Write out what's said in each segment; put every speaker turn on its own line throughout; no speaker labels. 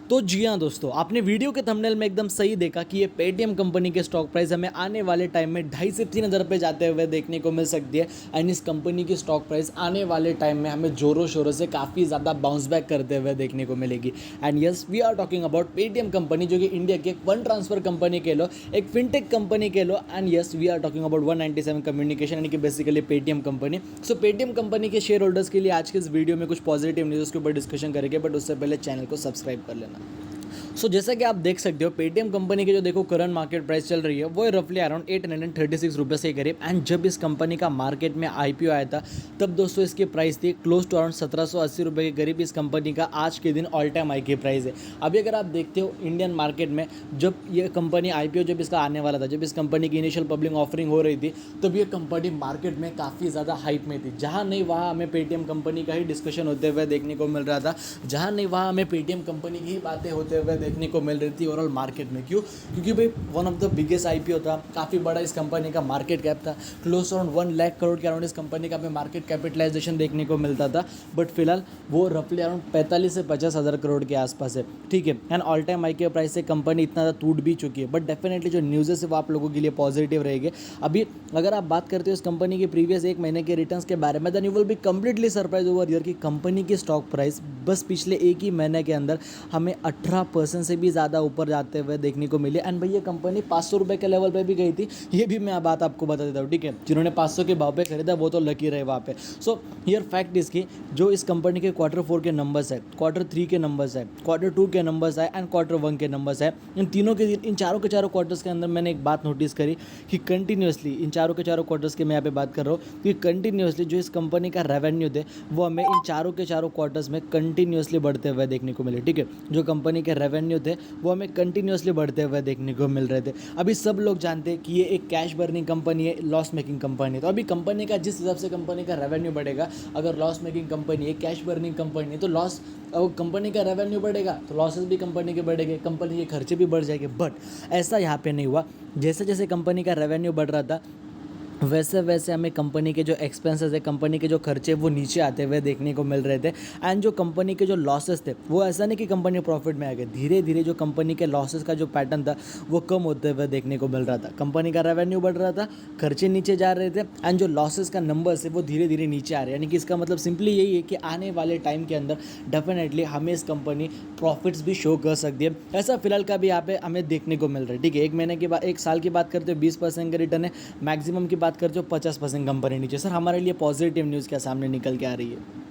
तो जी हाँ दोस्तों, आपने वीडियो के थंबनेल में एकदम सही देखा कि ये पेटीएम कंपनी के स्टॉक प्राइस हमें आने वाले टाइम में 2,500 से 3,000 रुपये जाते हुए देखने को मिल सकती है। एंड इस कंपनी की स्टॉक प्राइस आने वाले टाइम में हमें जोरों शोरों से काफ़ी ज़्यादा बाउंस बैक करते हुए देखने को मिलेगी। And yes, we are talking about Paytm company, जो कि इंडिया की एक फंड ट्रांसफर कंपनी कह लो, एक फिनटेक कंपनी कह लो। And yes, we are talking about 197 communication, यानी कि basically Paytm company. So Paytm company के शेयर होल्डर्स के लिए आज के इस वीडियो में कुछ पॉजिटिव न्यूज़ के ऊपर डिस्कशन करेंगे, बट उससे पहले चैनल को सब्सक्राइब कर लेना। जैसा कि आप देख सकते हो, पेटीएम कंपनी की जो देखो करंट मार्केट प्राइस चल रही है वो है रफली अराउंड 836 रुपये के करीब। एंड जब इस कंपनी का मार्केट में आईपीओ आया था तब दोस्तों इसकी प्राइस थी क्लोज टू अराउंड 1780 रुपये के करीब। इस कंपनी का आज के दिन ऑल टाइम हाई की प्राइस है। अभी अगर आप देखते हो इंडियन मार्केट में, जब ये कंपनी आईपीओ जब इसका आने वाला था, जब इस कंपनी की इनिशियल पब्लिक ऑफरिंग हो रही थी, तब ये कंपनी मार्केट में काफ़ी ज़्यादा हाइप में थी। जहाँ नहीं वहाँ हमें पेटीएम कंपनी का ही डिस्कशन होते हुए देखने को मिल रहा था, जहाँ नहीं वहाँ हमें पेटीएम कंपनी की ही बातें होते हुए देखने को मिल रही थी ओवरऑल मार्केट में। क्यों? क्योंकि भाई one of the biggest IPO था, काफ़ी बड़ा इस कंपनी का मार्केट कैप था, क्लोज अराउंड 1 लाख करोड़ के अराउंड इस कंपनी का मार्केट कैपिटलाइजेशन देखने को मिलता था। बट फिलहाल वो रफली अराउंड 45 से 50 हज़ार करोड़ के आसपास है, ठीक है। एंड ऑल टाइम हाई के प्राइस से कंपनी इतना ज़्यादा टूट भी चुकी है। बट डेफिनेटली जो न्यूज़ है वो आप लोगों के लिए पॉजिटिव रहेगी। अभी अगर आप बात करते हो इस कंपनी के प्रीवियस एक महीने के रिटर्न्स के बारे में, then you will be completely surprise over year की कंपनी की स्टॉक प्राइस बस पिछले एक ही महीने के अंदर हमें 18% से भी ज़्यादा ऊपर जाते हुए देखने को मिले। एंड भाई ये कंपनी 500 रुपये के लेवल पे भी गई थी, ये भी मैं बात आपको बता देता हूँ, ठीक है। जिन्होंने 500 के भाव पे खरीदा वो तो लकी रहे वहाँ पे। सो हियर फैक्ट इसकी, जो इस कंपनी के Q4 के नंबर्स है, Q3 के नंबर्स है, Q2 के नंबर्स है एंड Q1 के नंबर्स है, इन चारों के चारों क्वार्टर्स के अंदर मैंने एक बात नोटिस करी कि कंटिन्यूसली इन चारों के चारों क्वार्टर्स की मैं यहाँ पे बात कर रहा हूँ कि कंटिन्यूसली जो इस कंपनी का रेवेन्यू थे वो हमें इन चारों के चारों क्वार्टर्स में कंटिन्यूसली बढ़ते हुए देखने को मिले, ठीक है। जो कंपनी के रेवेन्यू थे वो हमें कंटिन्यूसली बढ़ते हुए देखने को मिल रहे थे। अभी सब लोग जानते हैं कि ये एक कैश बर्निंग कंपनी है, लॉस मेकिंग कंपनी है। तो अभी कंपनी का जिस हिसाब से कंपनी का रेवेन्यू बढ़ेगा, अगर लॉस मेकिंग कंपनी है, कैश बर्निंग कंपनी है, तो लॉस कंपनी का रेवेन्यू बढ़ेगा तो लॉसेस भी कंपनी के बढ़ेंगे, कंपनी के खर्चे भी बढ़ जाएंगे। बट ऐसा यहाँ पे नहीं हुआ। जैसे जैसे कंपनी का रेवेन्यू बढ़ रहा था वैसे वैसे हमें कंपनी के जो एक्सपेंसेस है, कंपनी के जो खर्चे वो नीचे आते हुए देखने को मिल रहे थे। एंड जो कंपनी के जो लॉसेस थे वो ऐसा नहीं कि कंपनी प्रॉफिट में आ गए, धीरे धीरे जो कंपनी के लॉसेस का जो पैटर्न था वो कम होते हुए देखने को मिल रहा था। कंपनी का रेवेन्यू बढ़ रहा था, खर्चे नीचे जा रहे थे, एंड जो लॉसेस का नंबर्स है वो धीरे धीरे नीचे आ रहे हैं। यानी कि इसका मतलब सिंपली यही है कि आने वाले टाइम के अंदर डेफिनेटली हमें इस कंपनी प्रॉफिट्स भी शो कर सकती है। ऐसा फिलहाल का भी यहाँ पे हमें देखने को मिल रहा है, ठीक है। एक महीने के बाद, एक साल की बात करते हो 20% का रिटर्न है, मैक्सिमम की बात करते हो 50% कंपनी नीचे। सर हमारे लिए पॉजिटिव न्यूज़ क्या सामने निकल के आ रही है।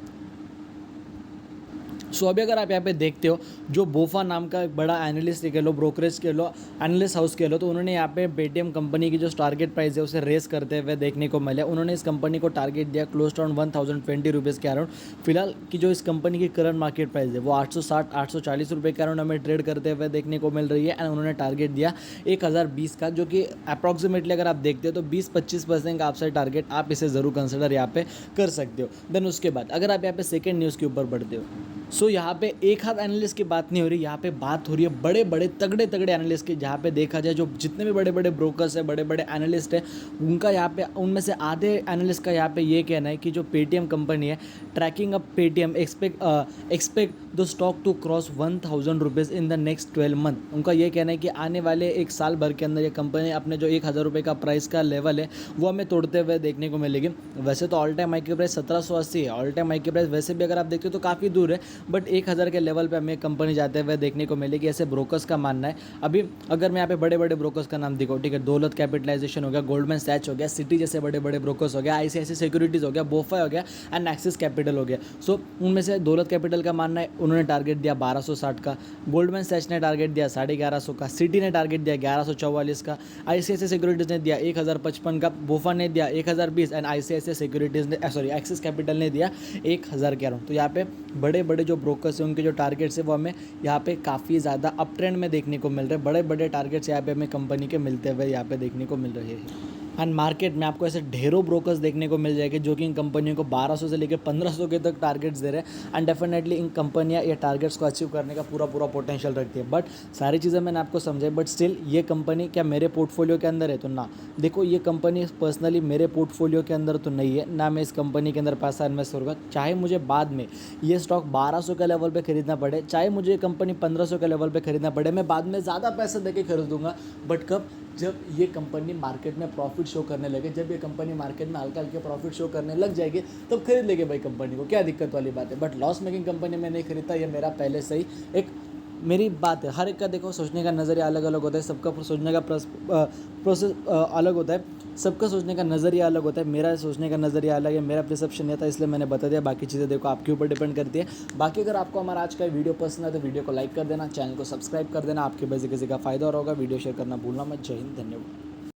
सो अभी अगर आप यहाँ पे देखते हो, जो बोफा नाम का एक बड़ा एनालिस्ट कह लो, ब्रोकरेज कह लो, एनालिस्ट हाउस कह लो, तो उन्होंने यहाँ पे पेटीएम कंपनी की जो टारगेट प्राइस है उसे रेस करते हुए देखने को मिला। उन्होंने इस कंपनी को टारगेट दिया क्लोज टू अराउंड 1020 रुपीज़ के अराउंड। फिलहाल की जो इस कंपनी की करंट मार्केट प्राइस है वो 840 रुपये के अराउंड हमें ट्रेड करते हुए देखने को मिल रही है। एंड उन्होंने टारगेट दिया 1020 का, जो कि अप्रॉक्सीमेटली अगर आप देखते हो तो 20-25% का आपसे टारगेट आप इसे ज़रूर कंसिडर यहाँ पे कर सकते हो। देन उसके बाद अगर आप यहाँ पे सेकेंड न्यूज़ के ऊपर बढ़ते हो, सो यहाँ पे एक हाथ एनालिस्ट की बात नहीं हो रही, यहाँ पे बात हो रही है बड़े बड़े तगड़े तगड़े एनालिस्ट की। जहाँ पे देखा जाए जो जितने भी बड़े बड़े ब्रोकर्स हैं, बड़े बड़े एनालिस्ट हैं, उनका यहाँ पे, उनमें से आधे एनालिस्ट का यहाँ पे ये कहना है कि जो पेटीएम कंपनी है, tracking up Paytm expect the stock to cross 1000 rupees in the next 12 month. उनका ये कहना है कि आने वाले एक साल भर के अंदर ये कंपनी अपने जो 1000 रुपये का प्राइस का लेवल है वो हमें तोड़ते हुए देखने को मिलेगी। वैसे तो ऑल टाइम हाई की प्राइस 1780 है, ऑल टाइम हाई की प्राइस वैसे भी अगर आप देखते हो तो काफ़ी दूर है, बट 1000 के लेवल पे हमें कंपनी जाते हुए देखने को मिलेगी, ऐसे ब्रोकर्स का मानना है। अभी अगर मैं यहाँ पे बड़े बड़े ब्रोकर्स का नाम दिखाऊँ, ठीक है, दौलत कैपिटलाइजेशन हो गया, गोल्डमैन सैच हो गया, सिटी जैसे बड़े बड़े ब्रोकर्स हो गया, ICICI सिक्योरिटीज़ हो गया, बोफा हो गया एंड एक्सिस कैपिटल हो गया। सो उनमें से दौलत कैपिटल का मानना है, उन्होंने टारगेट दिया 1260 का, गोल्डमैन सैच ने टारगेट दिया 1150 का, सिटी ने टारगेट दिया 1144 का, ICICI सिक्योरिटीज़ ने दिया 1055 का, बोफा ने दिया 1020 एंड ICICI सिक्योरिटीज़ ने एक्सिस कैपिटल ने दिया 1000 के अराउंड। तो यहाँ पे बड़े बड़े जो ब्रोकर्स हैं उनके जो टारगेट्स है वो हमें यहाँ पे काफ़ी ज़्यादा अप ट्रेंड में देखने को मिल रहे हैं। बड़े बड़े टारगेट्स यहाँ पे हमें कंपनी के मिलते हुए यहाँ पे देखने को मिल रहे हैं। एंड मार्केट में आपको ऐसे ढेरों ब्रोकर्स देखने को मिल जाएंगे जो कि इन कंपनियों को 1200 से लेकर 1500 के तक टारगेट्स दे रहे हैं। एंड डेफिनेटली इन कंपनियां ये टारगेट्स को अचीव करने का पूरा पोटेंशियल रखती है। बट सारी चीज़ें मैंने आपको समझाई, बट स्टिल ये कंपनी क्या मेरे पोर्टफोलियो के अंदर है? तो ना, देखो ये कंपनी पर्सनली मेरे पोर्टफोलियो के अंदर तो नहीं है, ना मैं इस कंपनी के अंदर पैसा इन्वेस्ट करूँगा। चाहे मुझे बाद में ये स्टॉक 1200 के लेवल पे खरीदना पड़े, चाहे मुझे ये कंपनी 1500 के लेवल पे खरीदना पड़े, मैं बाद में ज़्यादा पैसा देके खरीदूंगा। बट कब? जब ये कंपनी मार्केट में प्रॉफिट शो करने लगे, जब ये कंपनी मार्केट में हल्का हल्के प्रॉफिट शो करने लग जाएगी, तब खरीद लेंगे भाई कंपनी को, क्या दिक्कत वाली बात है। बट लॉस मेकिंग कंपनी में नहीं खरीदता, ये मेरा पहले से ही एक मेरी बात है। हर एक का देखो सोचने का नज़रिया अलग अलग होता है, सबका सोचने का प्रोसेस अलग होता है, सबका सोचने का नज़रिया अलग होता है। मेरा सोचने का नज़रिया अलग है, मेरा परसेप्शन ये था, इसलिए मैंने बता दिया। बाकी चीज़ें देखो आपके ऊपर डिपेंड करती है। बाकी अगर आपको हमारा आज का वीडियो पसंद है तो वीडियो को लाइक कर देना, चैनल को सब्सक्राइब कर देना, आपके वजह किसी का फायदा हो रहा होगा। वीडियो शेयर करना भूलना मत। जय हिंद, धन्यवाद।